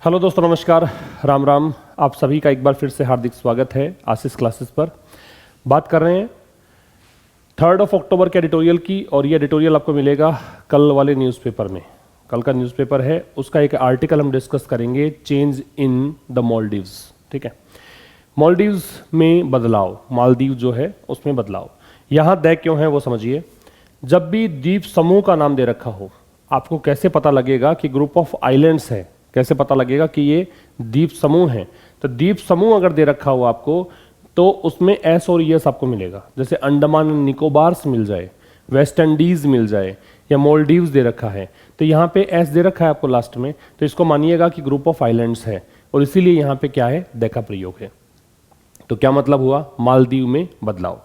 Hello दोस्तों, नमस्कार, राम राम। आप सभी का एक बार फिर से हार्दिक स्वागत है आशीष क्लासेस पर। बात कर रहे हैं 3 अक्टूबर के एडिटोरियल की, और ये एडिटोरियल आपको मिलेगा कल वाले न्यूज़पेपर में। कल का न्यूज़पेपर है, उसका एक आर्टिकल हम डिस्कस करेंगे, चेंज इन द मालदीव्स। ठीक है, मालदीव्स में बदलाव, मालदीव जो है उसमें बदलाव। यहाँ द क्यों है वो समझिए। जब भी द्वीप समूह का नाम दे रखा हो, आपको कैसे पता लगेगा कि ग्रुप ऑफ आइलैंड्स है, कैसे पता लगेगा कि ये द्वीप समूह है। तो द्वीप समूह अगर दे रखा हो आपको, तो उसमें एस और यस आपको मिलेगा। जैसे अंडमान निकोबार्स मिल जाए, वेस्ट इंडीज मिल जाए, या मालदीव्स दे रखा है, तो यहाँ पे एस दे रखा है आपको लास्ट में, तो इसको मानिएगा कि ग्रुप ऑफ आइलैंड्स है, और इसीलिए यहाँ पे क्या है, द का प्रयोग है। तो क्या मतलब हुआ, मालदीव में बदलाव।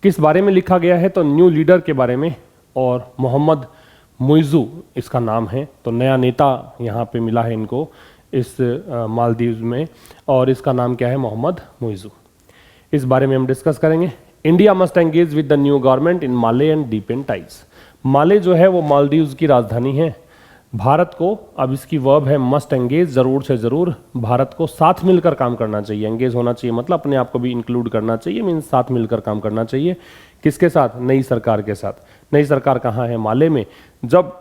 किस बारे में लिखा गया है, तो न्यू लीडर के बारे में, और मोहम्मद मुइज़ू इसका नाम है। तो नया नेता यहाँ पे मिला है इनको इस मालदीव में, और इसका नाम क्या है, मोहम्मद मुइज़ू। इस बारे में हम डिस्कस करेंगे। India must engage with the new government in Male and deepen ties. Male जो है वो मालदीव्स की राजधानी है। भारत को, अब इसकी वर्ब है मस्ट एंगेज, जरूर से जरूर भारत को साथ मिलकर काम करना चाहिए। एंगेज होना चाहिए मतलब अपने आप को भी इंक्लूड करना चाहिए, मीन्स साथ मिलकर काम करना चाहिए। किसके साथ, नई सरकार के साथ। नई सरकार कहाँ है, माले में। जब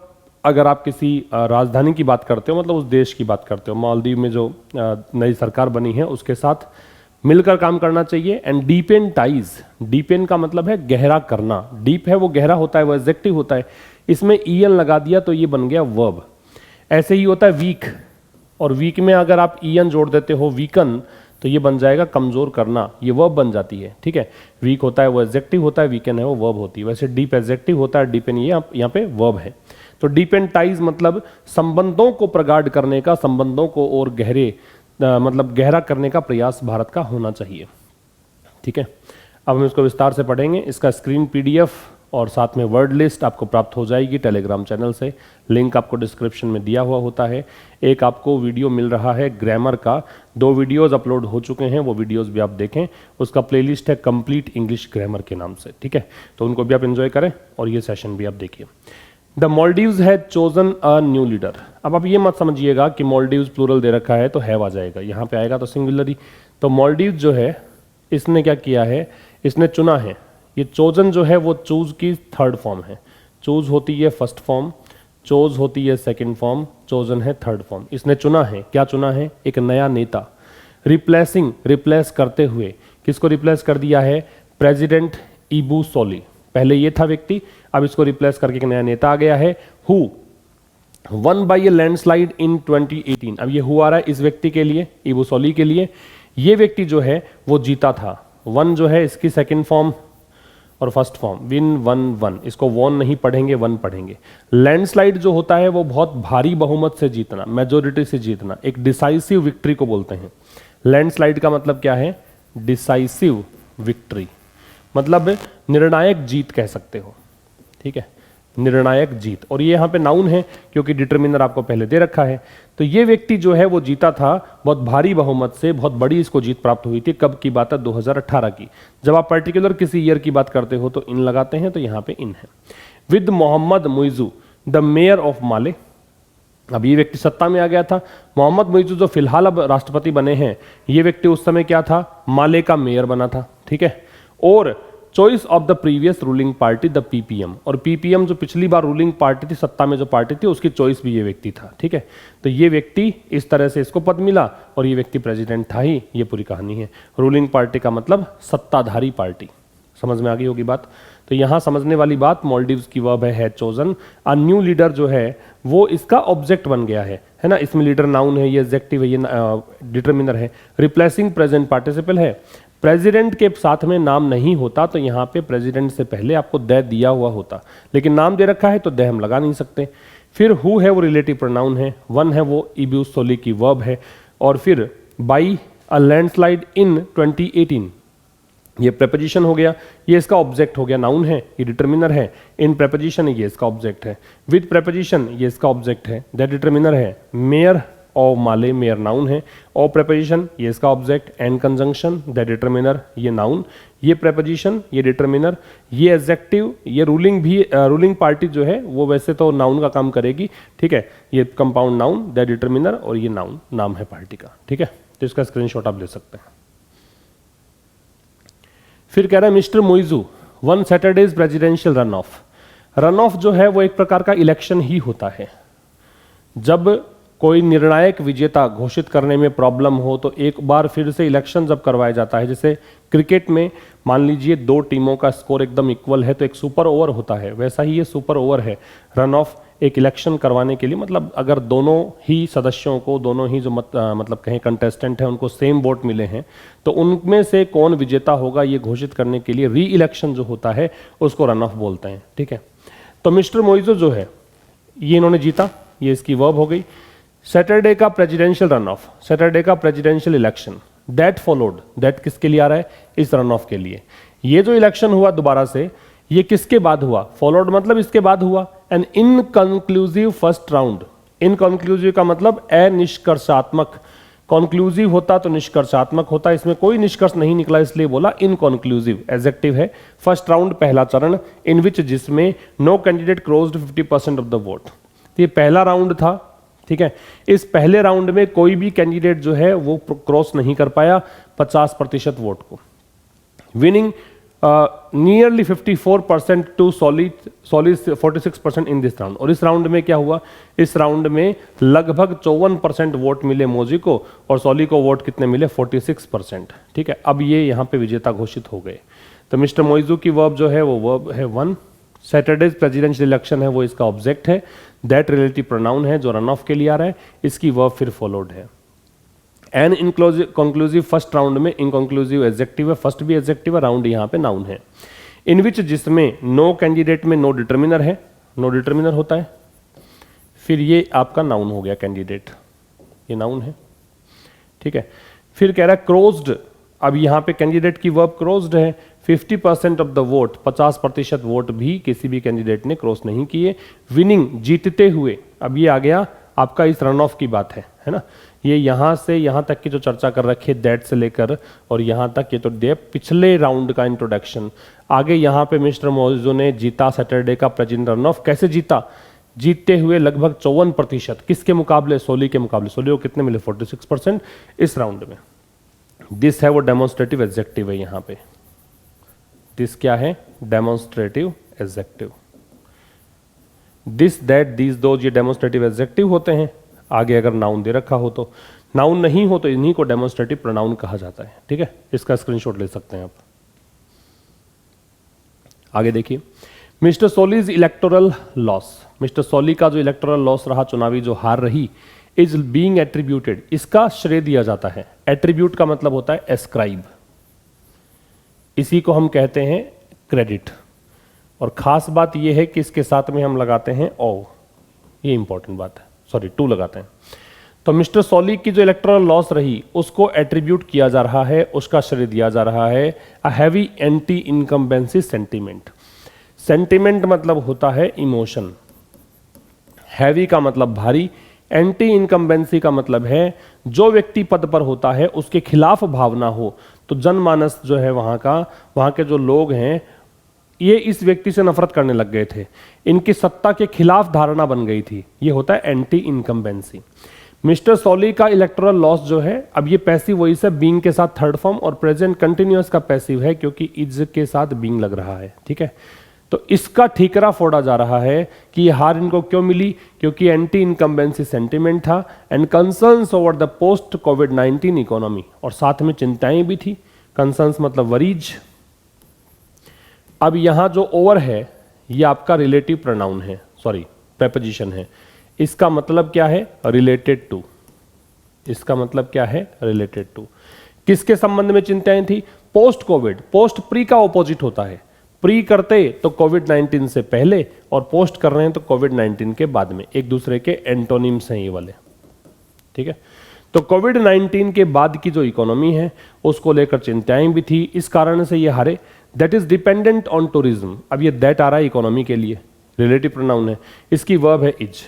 अगर आप किसी राजधानी की बात करते हो, मतलब उस देश की बात करते हो, मालदीव में जो नई सरकार बनी है उसके साथ मिलकर काम करना चाहिए। एंड डीपेन टाइज, डीपेन का मतलब है गहरा करना। डीप है वो गहरा होता है, वो एडजेक्टिव होता है, इसमें ईएन लगा दिया तो ये बन गया वर्ब। ऐसे ही होता है वीक, और वीक में अगर आप ईएन जोड़ देते हो, वीकन, तो ये बन जाएगा कमजोर करना, ये वर्ब बन जाती है। ठीक है, वीक होता है वो एडजेक्टिव होता है, वीकन है वो वर्ब होती है। वैसे डीप एडजेक्टिव होता है, डीपेन ये यहाँ पे वर्ब है। तो डीपेन टाइज मतलब संबंधों को प्रगाढ़ करने का, संबंधों को और गहरे मतलब गहरा करने का प्रयास भारत का होना चाहिए। ठीक है, अब हम इसको विस्तार से पढ़ेंगे। इसका स्क्रीन पीडीएफ और साथ में वर्ड लिस्ट आपको प्राप्त हो जाएगी टेलीग्राम चैनल से। लिंक आपको डिस्क्रिप्शन में दिया हुआ होता है। एक आपको वीडियो मिल रहा है ग्रामर का, 2 वीडियोस अपलोड हो चुके हैं, वो वीडियोस भी आप देखें। उसका प्लेलिस्ट है कंप्लीट इंग्लिश ग्रामर के नाम से। ठीक है, तो उनको भी आप एंजॉय करें और ये सेशन भी आप देखिए। The Maldives has chosen a new leader. अब आप ये मत समझिएगा कि मालदीव्स प्लूरल दे रखा है तो हैव आ जाएगा, यहाँ पे आएगा तो सिंगुलर। तो मालदीव्स जो है इसने क्या किया है, इसने चुना है। ये चोजन जो है वो चूज की थर्ड फॉर्म है। चूज होती है फर्स्ट फॉर्म, चोज होती है सेकंड फॉर्म, चोजन है थर्ड फॉर्म। इसने चुना है, क्या चुना है, एक नया नेता। रिप्लेसिंग, रिप्लेस करते हुए, किसको रिप्लेस कर दिया है, प्रेसिडेंट इबू सोली। पहले ये था व्यक्ति, अब इसको रिप्लेस करके एक नया नेता आ गया है। Who won by a landslide in 2018। अब ये हु आ रहा है इस व्यक्ति के लिए, इबू सोली के लिए। ये व्यक्ति जो है वो जीता था। वन जो है इसकी सेकंड फॉर्म और first form, win one one, इसको वॉन नहीं पढ़ेंगे, वन पढ़ेंगे। लैंडस्लाइड जो होता है वो बहुत भारी बहुमत से जीतना, मेजोरिटी से जीतना, एक डिसाइसिव विक्ट्री को बोलते हैं। लैंडस्लाइड का मतलब क्या है, डिसाइसिव विक्ट्री, मतलब निर्णायक जीत कह सकते हो। ठीक है, निर्णायक जीत। और ये यहाँ पे नाउन है क्योंकि डिटरमिनर आपको पहले दे रखा है। तो ये व्यक्ति जो है वो जीता था बहुत भारी बहुमत से, बहुत बड़ी इसको जीत प्राप्त हुई थी। कब की बात है, 2018 की। जब आप पर्टिकुलर किसी ईयर की बात करते हो तो इन लगाते हैं, तो यहाँ पे इन है। With Mohamed Muizzu the mayor of Male. अब ये व्यक्ति सत्ता में आ गया था। मोहम्मद मुइज़ू जो फिलहाल अब राष्ट्रपति बने हैं, ये व्यक्ति उस समय क्या था, माले का मेयर बना था। ठीक है, और choice of the previous ruling party the ppm, और पीपीएम जो पिछली बार रूलिंग पार्टी थी, सत्ता में जो पार्टी थी, उसकी चॉइस भी ये व्यक्ति था। ठीक है, तो ये व्यक्ति, इस तरह से इसको पद मिला, और ये व्यक्ति प्रेसिडेंट था ही। ये पूरी कहानी है। रूलिंग पार्टी का मतलब सत्ताधारी पार्टी। समझ में आ गई होगी बात। तो यहां समझने वाली बात, मालदीव्स की वर्ब है चोजन। अ न्यू लीडर जो है वो इसका ऑब्जेक्ट बन गया है ना। इसमें लीडर नाउन है, ये एडजेक्टिव है, ये डिटरमिनर है। रिप्लेसिंग प्रेजेंट पार्टिसिपल है। प्रेसिडेंट के साथ में नाम नहीं होता तो यहाँ पे प्रेसिडेंट से पहले आपको द दिया हुआ होता, लेकिन नाम दे रखा है तो द हम लगा नहीं सकते। फिर हु है वो रिलेटिव प्रोनाउन है, वन है वो इबू सोली की वर्ब है, और फिर बाई अ लैंडस्लाइड इन 2018 ये प्रेपोजिशन हो गया, ये इसका ऑब्जेक्ट हो गया, नाउन है, ये डिटरमिनर है। इन प्रेपोजिशन ये इसका ऑब्जेक्ट है। विद प्रेपोजिशन ये इसका ऑब्जेक्ट है, दैट डिटरमिनर है। मेयर और माले, मेयर नाउन है। और प्रेपोजिशन ये इसका object. And conjunction that determiner ये नाउन, ये प्रेपोजिशन, ये डिटर्मिनर, ये एडजेक्टिव, ये रूलिंग भी, रूलिंग पार्टी जो है वो वैसे तो नाउन का काम करेगी, ठीक है। ये कंपाउंड नाउन, द डिटर्मिनर, और ये नाउन नाम है पार्टी का, ठीक है। तो इसका स्क्रीनशॉट आप ले सकते हैं। फिर कह रहा है mister Muizzu one Saturdays presidential run of. Run of जो है वो एक प्रकार का इलेक्शन ही होता है। जब कोई निर्णायक विजेता घोषित करने में प्रॉब्लम हो तो एक बार फिर से इलेक्शन जब करवाया जाता है, जैसे क्रिकेट में मान लीजिए दो टीमों का स्कोर एकदम इक्वल है तो एक सुपर ओवर होता है, वैसा ही ये सुपर ओवर है। रन ऑफ एक इलेक्शन करवाने के लिए, मतलब अगर दोनों ही सदस्यों को, दोनों ही जो मतलब कहें कंटेस्टेंट हैं, उनको सेम वोट मिले हैं तो उनमें से कौन विजेता होगा ये घोषित करने के लिए री इलेक्शन जो होता है उसको रन ऑफ बोलते हैं, ठीक है। तो मिस्टर मोइजो जो है ये इन्होंने जीता, ये इसकी वर्ब हो गई। सैटरडे का प्रेसिडेंशियल रन ऑफ, सैटरडे का presidential election, that followed, that किसके लिए आ रहा है, इस रन ऑफ के लिए। ये जो इलेक्शन हुआ दोबारा से, ये किसके बाद हुआ, फॉलोड मतलब इसके बाद हुआ। An inconclusive first round, inconclusive का मतलब अनिष्कर्षात्मक, कंक्लूसिव होता तो निष्कर्षात्मक होता, इसमें कोई निष्कर्ष नहीं निकला इसलिए बोला इनकंक्लूसिव, एडजेक्टिव है। फर्स्ट राउंड पहला चरण, इन विच जिसमें no candidate crossed 50% of the vote. ये पहला राउंड था, ठीक है। इस पहले राउंड में कोई भी कैंडिडेट जो है वो क्रॉस नहीं कर पाया 50% वोट को। Winning nearly 54% to Solih 46% in this round. और इस राउंड में क्या हुआ, इस राउंड में लगभग 54% वोट मिले मोजी को और सॉली को वोट कितने मिले, 46%, ठीक है। अब ये यहाँ पे विजेता घोषित हो गए। तो मिस्टर मोइजू की वर्ब जो है वो वर्ब है वन, सैटरडेज प्रेसिडेंशियल इलेक्शन है वो इसका ऑब्जेक्ट है, दैट रिलेटिव प्रोनाउन है जो रन ऑफ के लिए आ रहा है, इसकी वर्ब फिर फॉलोड है। एन इनकंक्लूसिव फर्स्ट राउंड में इनकंक्लूसिव एडजेक्टिव है, फर्स्ट भी एडजेक्टिव है, राउंड यहाँ पे नाउन है। इन विच जिसमें नो कैंडिडेट में नो डिटर्मिनर है, नो डिटर्मिनर होता है, फिर ये आपका नाउन हो गया कैंडिडेट, ये नाउन है, ठीक है। फिर कह रहा है क्रोज्ड, अब यहाँ पे कैंडिडेट की वर्ब क्रोज्ड है। 50% ऑफ द वोट, 50% वोट भी किसी भी कैंडिडेट ने क्रॉस नहीं किए। विनिंग जीतते हुए, अब ये आ गया आपका इस रन ऑफ की बात है ना। ये यहाँ से यहाँ तक की जो चर्चा कर रखी है दैट से लेकर और यहाँ तक, ये तो डेप पिछले राउंड का इंट्रोडक्शन। आगे यहाँ पे मिस्टर मोइजो ने जीता सैटरडे का प्रेसिडेंट रन ऑफ। कैसे जीता, जीतते हुए लगभग 54%, किसके मुकाबले, सोली के मुकाबले। सोली को कितने मिले, 46% इस राउंड में। दिस है वो डेमोन्स्ट्रेटिव एडजेक्टिव है यहाँ पे, दिस क्या है, demonstrative adjective. This that these those ये डेमोन्स्ट्रेटिव एडजेक्टिव होते हैं। आगे अगर नाउन दे रखा हो तो, नाउन नहीं हो तो इन्हीं को डेमोन्स्ट्रेटिव प्रोनाउन कहा जाता है, ठीक है। इसका स्क्रीनशॉट ले सकते हैं आप। आगे देखिए, मिस्टर सोलीज इलेक्टोरल लॉस, मिस्टर सोली का जो इलेक्टोरल लॉस रहा, चुनावी जो हार रही, इज बीइंग एट्रीब्यूटेड, इसका श्रेय दिया जाता है। एट्रीब्यूट का मतलब होता है एस्क्राइब, इसी को हम कहते हैं क्रेडिट। और खास बात यह है कि इसके साथ में हम लगाते हैं ओ, ये इंपॉर्टेंट बात है, सॉरी टू लगाते हैं। तो मिस्टर सोली की जो इलेक्टोरल लॉस रही उसको एट्रीब्यूट किया जा रहा है, उसका श्रेय दिया जा रहा है a heavy anti incumbency sentiment. Sentiment मतलब होता है इमोशन, हैवी का मतलब भारी, एंटी इनकम्बेंसी का मतलब है जो व्यक्ति पद पर होता है उसके खिलाफ भावना हो। तो जनमानस जो है वहां के जो लोग हैं ये इस व्यक्ति से नफरत करने लग गए थे, इनकी सत्ता के खिलाफ धारणा बन गई थी, ये होता है एंटी इनकम्बेंसी। मिस्टर सोली का इलेक्टोरल लॉस जो है, अब ये पैसिव वॉइस है, बीइंग के साथ थर्ड फॉर्म, और प्रेजेंट कंटिन्यूअस का पैसिव है क्योंकि इज के साथ बीइंग लग रहा है, ठीक है। तो इसका ठीकरा फोड़ा जा रहा है कि ये हार इनको क्यों मिली, क्योंकि एंटी इनकम्बेंसी सेंटीमेंट था and concerns over the post covid economy, और साथ में चिंताएं भी थी। कंसर्न्स मतलब वरीज। अब यहां जो ओवर है ये आपका रिलेटिव प्रोनाउन है, सॉरी प्रेपोजिशन है, इसका मतलब क्या है, रिलेटेड टू। इसका मतलब क्या है, रिलेटेड टू। किसके संबंध में चिंताएं थी, पोस्ट कोविड। पोस्ट प्री का ऑपोजिट होता है, प्री करते तो कोविड-19 से पहले और पोस्ट कर रहे हैं तो कोविड-19 के बाद में, एक दूसरे के एंटोनिम्स हैं ये वाले, ठीक है। तो कोविड-19 के बाद की जो इकोनॉमी है उसको लेकर चिंताएं भी थी, इस कारण से ये हारे। That is dependent on tourism, अब ये दैट आ रहा है इकोनॉमी के लिए, रिलेटिव प्रोनाउन है, इसकी वर्ब है इज।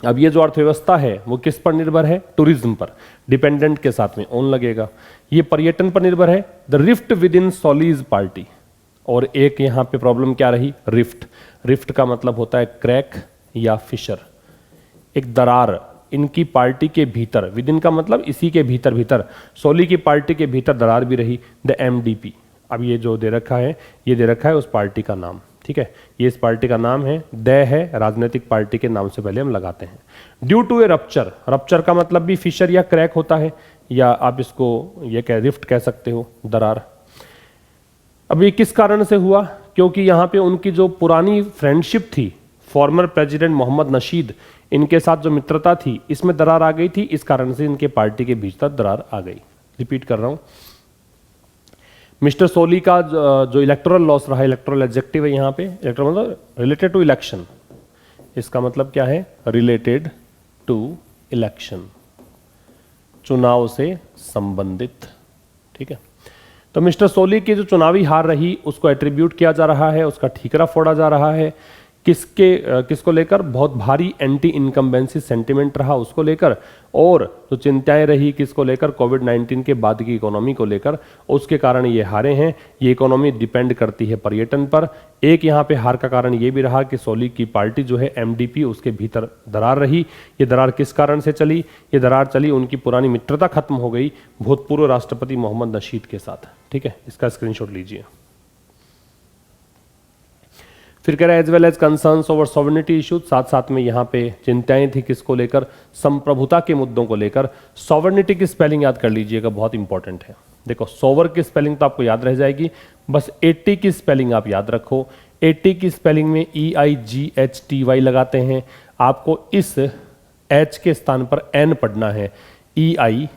अब ये जो अर्थव्यवस्था है वो किस पर निर्भर है? टूरिज्म पर। डिपेंडेंट के साथ में ऑन लगेगा। ये पर्यटन पर निर्भर है, the rift within Solih's party. और एक यहां पे प्रॉब्लम क्या रही? रिफ्ट। रिफ्ट का मतलब होता है क्रैक या फिशर, एक दरार इनकी पार्टी के भीतर। विद इन का मतलब इसी के भीतर भीतर। सोली की पार्टी के भीतर दरार भी रही, द एमडीपी। अब ये जो दे रखा है, ये दे रखा है उस पार्टी का नाम, ठीक है। ये इस पार्टी का नाम है, द है राजनीतिक पार्टी के नाम से पहले हम लगाते हैं। Due to a rupture. Rupture का मतलब भी फिशर या क्रैक होता है, या आप इसको ये कह रिफ्ट कह सकते हो, दरार। अब ये किस कारण से हुआ? क्योंकि यहाँ पे उनकी जो पुरानी फ्रेंडशिप थी फॉर्मर प्रेसिडेंट मोहम्मद नशीद, इनके साथ जो मित्रता थी, इसमें दरार आ गई थी। इस कारण से इनके पार्टी के भीतर दरार आ गई। रिपीट कर रहा हूं, मिस्टर सोली का जो इलेक्टोरल लॉस रहा, इलेक्टोरल एडजेक्टिव है यहाँ पे, इलेक्टोरल मतलब रिलेटेड टू इलेक्शन। इसका मतलब क्या है? रिलेटेड टू इलेक्शन, चुनाव से संबंधित, ठीक है। तो मिस्टर सोली की जो चुनावी हार रही उसको एट्रीब्यूट किया जा रहा है, उसका ठीकरा फोड़ा जा रहा है किसको लेकर? बहुत भारी एंटी इनकम्बेंसी सेंटिमेंट रहा उसको लेकर, और जो चिंताएं रही किसको लेकर? कोविड-19 के बाद की इकोनॉमी को लेकर, उसके कारण ये हारे हैं। ये इकोनॉमी डिपेंड करती है पर्यटन पर। एक यहाँ पे हार का कारण ये भी रहा कि सोली की पार्टी जो है एमडीपी, उसके भीतर दरार रही। ये दरार किस कारण से चली? ये दरार चली, उनकी पुरानी मित्रता खत्म हो गई भूतपूर्व राष्ट्रपति मोहम्मद नशीद के साथ, ठीक है। इसका स्क्रीनशॉट लीजिए। फिर कह रहा है as well as concerns over sovereignty issues, साथ साथ में यहाँ पे चिंताएं थी किसको लेकर? संप्रभुता के मुद्दों को लेकर। सॉवरेनिटी की स्पेलिंग याद कर लीजिएगा, बहुत इंपॉर्टेंट है। देखो सोवर की स्पेलिंग तो आपको याद रह जाएगी, बस 80 की स्पेलिंग आप याद रखो। 80 की स्पेलिंग में EIGHTY लगाते हैं, आपको इस H के स्थान पर N पढ़ना है, EIGNTY,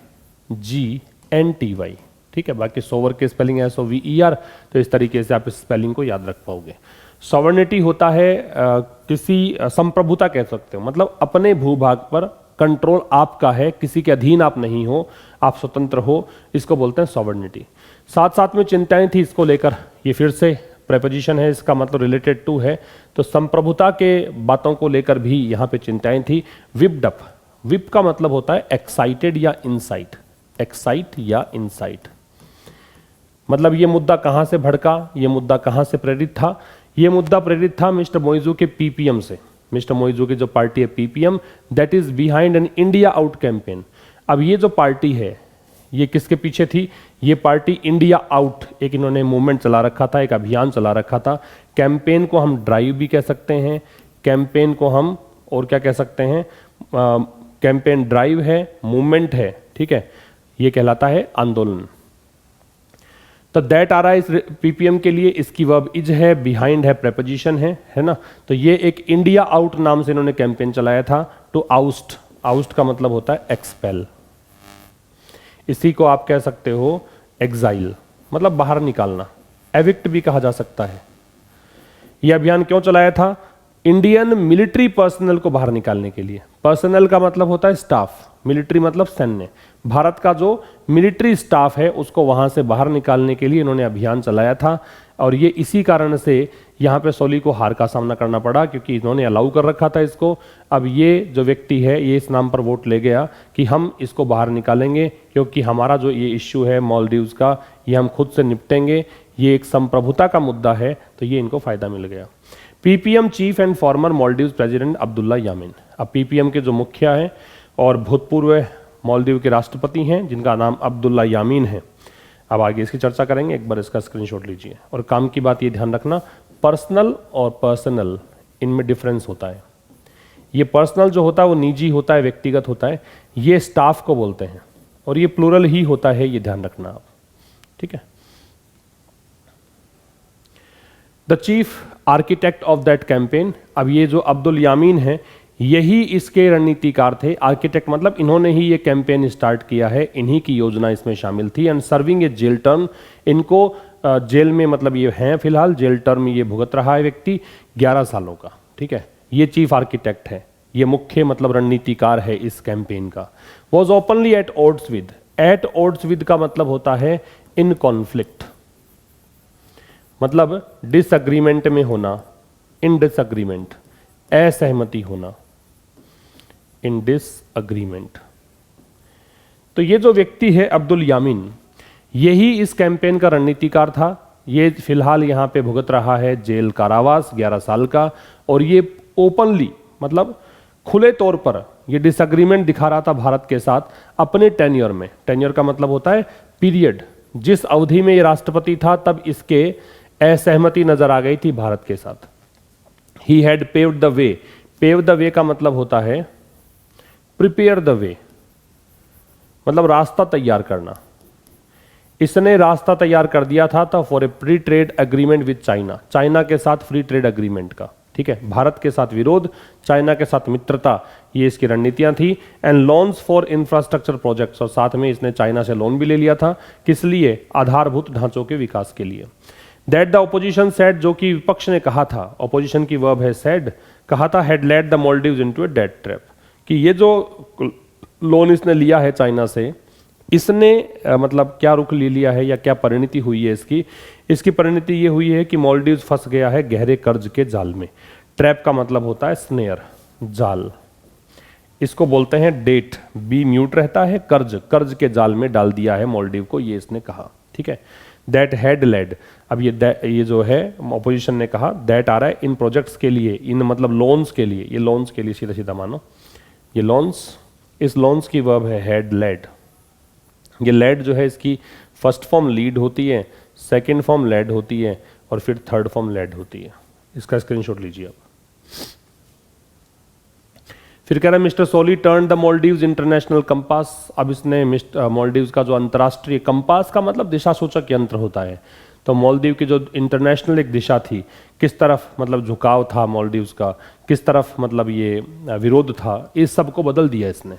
ठीक है। बाकी सोवर की स्पेलिंग है SOVER, तो इस तरीके से आप इस स्पेलिंग को याद रख पाओगे। सॉवरेनिटी होता है किसी संप्रभुता कह सकते हो, मतलब अपने भूभाग पर कंट्रोल आपका है, किसी के अधीन आप नहीं हो, आप स्वतंत्र हो, इसको बोलते हैं सॉवरेनिटी। साथ साथ में चिंताएं थी इसको लेकर, ये फिर से प्रेपोजिशन है, इसका मतलब रिलेटेड टू है, तो संप्रभुता के बातों को लेकर भी यहाँ पे चिंताएं थी। विप्ड अप, विप का मतलब होता है एक्साइटेड या इनसाइट, एक्साइट या इनसाइट, मतलब ये मुद्दा कहां से भड़का, ये मुद्दा कहां से प्रेरित था? ये मुद्दा प्रेरित था मिस्टर मोइजू के पीपीएम से। मिस्टर मोइजू की जो पार्टी है PPM, that is behind an India out campaign. अब ये जो पार्टी है ये किसके पीछे थी? ये पार्टी इंडिया आउट, एक इन्होंने मूवमेंट चला रखा था, एक अभियान चला रखा था। कैंपेन को हम ड्राइव भी कह सकते हैं, कैंपेन को हम और क्या कह सकते हैं? कैंपेन ड्राइव है, मूवमेंट है, ठीक है, ये कहलाता है आंदोलन। तो दैट आ रहा है इस पीपीएम के लिए, इसकी वर्ब इज है, बिहाइंड है, प्रेपोजिशन है ना। तो ये एक इंडिया आउट नाम से इन्होंने कैंपेन चलाया था, टू आउस्ट। आउस्ट का मतलब होता है एक्सपेल, इसी को आप कह सकते हो एग्जाइल, मतलब बाहर निकालना, एविक्ट भी कहा जा सकता है। यह अभियान क्यों चलाया था? इंडियन मिलिट्री पर्सनल को बाहर निकालने के लिए। पर्सनल का मतलब होता है स्टाफ, मिलिट्री मतलब सैन्य। भारत का जो मिलिट्री स्टाफ है उसको वहां से बाहर निकालने के लिए इन्होंने अभियान चलाया था, और ये इसी कारण से यहाँ पे सोली को हार का सामना करना पड़ा, क्योंकि इन्होंने अलाउ कर रखा था इसको। अब ये जो व्यक्ति है ये इस नाम पर वोट ले गया कि हम इसको बाहर निकालेंगे, क्योंकि हमारा जो ये इश्यू है मालदीव्स का, ये हम खुद से निपटेंगे, ये एक संप्रभुता का मुद्दा है, तो ये इनको फायदा मिल गया। PPM chief and former Maldives president Abdulla Yameen. अब पीपीएम के जो मुखिया हैं और भूतपूर्व मालदीव के राष्ट्रपति हैं जिनका नाम अब्दुल्ला यामीन है। अब आगे इसकी चर्चा करेंगे, एक बार इसका स्क्रीनशॉट लीजिए। और काम की बात ये ध्यान रखना, पर्सनल और पर्सनल इनमें डिफरेंस होता है। ये पर्सनल जो होता है वो निजी होता है, व्यक्तिगत होता है, ये स्टाफ को बोलते हैं, और ये प्लूरल ही होता है, ये ध्यान रखना आप, ठीक है। The chief architect of that campaign, अब ये जो अब्दुल यामीन है यही इसके रणनीतिकार थे। आर्किटेक्ट मतलब इन्होंने ही ये कैंपेन स्टार्ट किया है, इन्हीं की योजना इसमें शामिल थी। And serving a jail term, इनको जेल में मतलब ये हैं फिलहाल, जेल टर्म ये भुगत रहा है व्यक्ति 11 सालों का, ठीक है। ये चीफ आर्किटेक्ट है, ये मुख्य मतलब रणनीतिकार है इस कैंपेन का। Was openly at odds with, at odds with का मतलब होता है इन कॉन्फ्लिक्ट, मतलब डिसएग्रीमेंट में होना, इन डिसएग्रीमेंट, असहमति होना, इन डिसएग्रीमेंट। तो ये जो व्यक्ति है अब्दुल यामीन, यही इस कैंपेन का रणनीतिकार था। ये फिलहाल यहाँ पे भुगत रहा है जेल कारावास 11 साल का, और ये ओपनली मतलब खुले तौर पर ये डिसएग्रीमेंट दिखा रहा था भारत के साथ अपने टेन्योर में। टेन्योर का मतलब होता है पीरियड, जिस अवधि में ये राष्ट्रपति था तब इसके असहमति नजर आ गई थी भारत के साथ। He had paved the way. Pave the way का मतलब होता है प्रिपेयर द वे, मतलब रास्ता तैयार करना। इसने रास्ता तैयार कर दिया था for a free trade agreement with China, China के साथ फ्री ट्रेड एग्रीमेंट का, ठीक है। भारत के साथ विरोध, चाइना के साथ मित्रता, ये इसकी रणनीतियां थी। And loans for infrastructure projects, और साथ में इसने चाइना से लोन भी ले लिया था, किस लिए? आधारभूत ढांचों के विकास के लिए। दैट द ऑपोजिशन सेड, जो कि विपक्ष ने कहा था, ऑपोजिशन की वर्ब है सेड, कहा था had led the Maldives into a debt trap, कि ये जो लोन इसने लिया है चाइना से, इसने मतलब क्या रुख ले लिया है या क्या परिणति हुई है इसकी? इसकी परिणति ये हुई है कि मालदीव्स फंस गया है गहरे कर्ज के जाल में। ट्रैप का मतलब होता है स्नेयर, जाल। इसको बोलते हैं डेट, बी म्यूट रहता है, कर्ज, कर्ज के जाल में डाल दिया है मालदीव को, ये इसने कहा, ठीक है। दैट हैड लेड, अब ये जो है ऑपोजिशन ने कहा, दैट आ रहा है इन प्रोजेक्ट्स के लिए, इन मतलब लोन्स के लिए, ये लोन्स के लिए सीधा सीधा मानो, ये लोन्स, इस लोन्स की वर्ब है हैड लेड। ये लेड जो है इसकी फर्स्ट फॉर्म लीड होती है, सेकंड फॉर्म लेड होती है, और फिर थर्ड फॉर्म लेड होती है। इसका स्क्रीनशॉट लीजिए आप। फिर कह रहा है mister Solih turn the Maldives international compass. अब इसने मालदीव्स का जो अंतर्राष्ट्रीय कंपास का मतलब दिशा सूचक यंत्र होता है, तो मालदीव की जो इंटरनेशनल एक दिशा थी, किस तरफ मतलब झुकाव था मालदीव्स का, किस तरफ मतलब ये विरोध था, इस सब को बदल दिया इसने।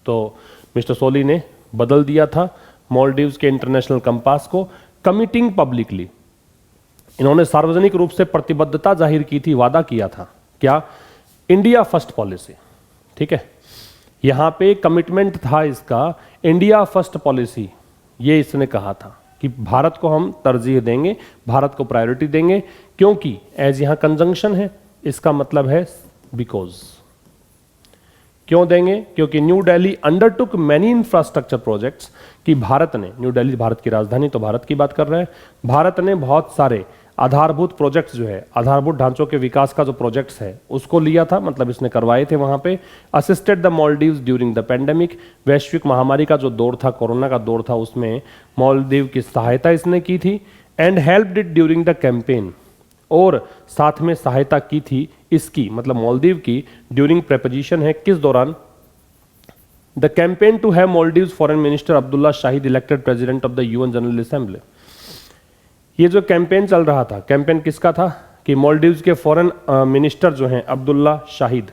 तो मिस्टर सोली ने बदल दिया था मालदीव्स के इंटरनेशनल कंपास को, कमिटिंग पब्लिकली, इन्होंने सार्वजनिक रूप से प्रतिबद्धता जाहिर की थी, वादा किया था, क्या? इंडिया फर्स्ट पॉलिसी, ठीक है। यहां पे कमिटमेंट था इसका, इंडिया फर्स्ट पॉलिसी, ये इसने कहा था कि भारत को हम तरजीह देंगे, भारत को प्रायोरिटी देंगे, क्योंकि एज यहां कंजंक्शन है, इसका मतलब है बिकॉज। क्यों देंगे? क्योंकि new Delhi undertook many infrastructure projects, कि भारत ने, न्यू दिल्ली भारत की राजधानी, तो भारत की बात कर रहे हैं, भारत ने बहुत सारे आधारभूत प्रोजेक्ट्स जो है, आधारभूत ढांचों के विकास का जो प्रोजेक्ट्स है उसको लिया था, मतलब इसने करवाए थे वहां पे। Assisted the Maldives during the pandemic, वैश्विक महामारी का जो दौर था, कोरोना का दौर था, उसमें मालदीव की सहायता इसने की थी। And helped it during the campaign, और साथ में सहायता की थी इसकी, मतलब मालदीव की, ड्यूरिंग प्रेपोजिशन है किस दौरान? The campaign to have Maldives foreign minister Abdulla Shahid elected president of the UN General Assembly. ये जो कैंपेन चल रहा था, कैंपेन किसका था? कि मालदीव्स के फॉरेन मिनिस्टर जो हैं Abdullah Shahid,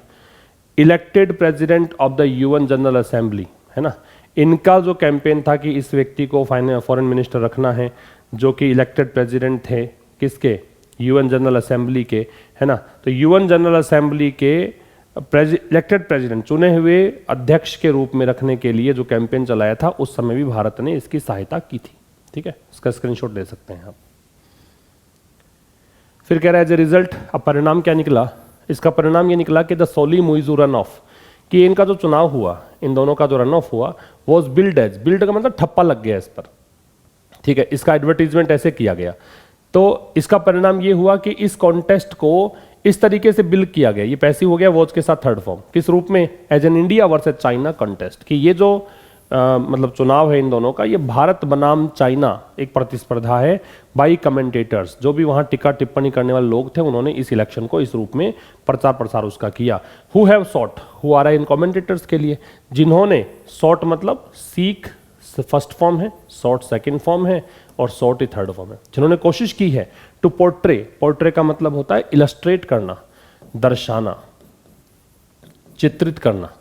elected president of the UN General assembly, है ना, इनका जो कैंपेन था कि इस व्यक्ति को फॉरेन मिनिस्टर रखना है, जो कि इलेक्टेड प्रेसिडेंट थे किसके? यूएन जनरल असेंबली के, है ना। तो यूएन जनरल असेंबली के इलेक्टेड प्रेसिडेंट, चुने हुए अध्यक्ष के रूप में रखने के लिए जो कैंपेन चलाया था, उस समय भी भारत ने इसकी सहायता की थी, ठीक है। इसका स्क्रीनशॉट ले सकते हैं आप। फिर कह रहा है एज ए रिजल्ट, अब परिणाम क्या निकला? इसका परिणाम ये निकला कि the Solih Muizzu run off, कि इनका जो चुनाव हुआ, इन दोनों का जो रन ऑफ हुआ, वॉज बिल्ड एज, बिल्ड का मतलब ठप्पा लग गया इस पर, ठीक है। इसका एडवर्टीजमेंट ऐसे किया गया, तो इसका परिणाम ये हुआ कि इस कॉन्टेस्ट को इस तरीके से बिल्ड किया गया, ये पैसिव हो गया वॉच के साथ थर्ड फॉर्म, किस रूप में? As an India versus China contest, कि ये जो मतलब चुनाव है इन दोनों का, ये भारत बनाम चाइना एक प्रतिस्पर्धा है बाई कमेंटेटर्स, जो भी वहां टिक्का टिप्पणी करने वाले लोग थे, उन्होंने इस इलेक्शन को इस रूप में प्रचार प्रसार उसका किया। हु हैव सॉट, हु आ रहा है इन कमेंटेटर्स के लिए, जिन्होंने, सॉट मतलब सीख फर्स्ट फॉर्म है, सॉट सेकंड फॉर्म है, और सॉट ही थर्ड फॉर्म है, जिन्होंने कोशिश की है टू पोर्ट्रे, पोर्ट्रे का मतलब होता है इलस्ट्रेट करना, दर्शाना, चित्रित करना,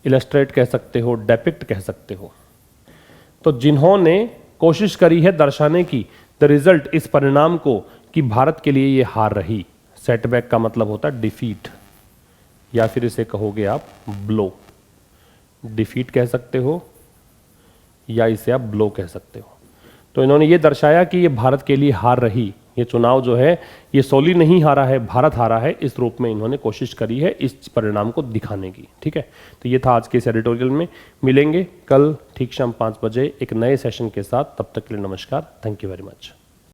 इलस्ट्रेट कह सकते हो, डेपिक्ट कह सकते हो। तो जिन्होंने कोशिश करी है दर्शाने की, द रिजल्ट, इस परिणाम को, कि भारत के लिए ये हार रही। सेटबैक का मतलब होता है डिफीट, या फिर इसे कहोगे आप ब्लो, डिफीट कह सकते हो या इसे आप ब्लो कह सकते हो। तो इन्होंने ये दर्शाया कि ये भारत के लिए हार रही, ये चुनाव जो है ये सोली नहीं हारा है, भारत हारा है, इस रूप में इन्होंने कोशिश करी है इस परिणाम को दिखाने की। ठीक है, तो ये था आज के इस एडिटोरियल में। मिलेंगे कल ठीक शाम 5 बजे एक नए सेशन के साथ। तब तक के लिए नमस्कार, थैंक यू वेरी मच।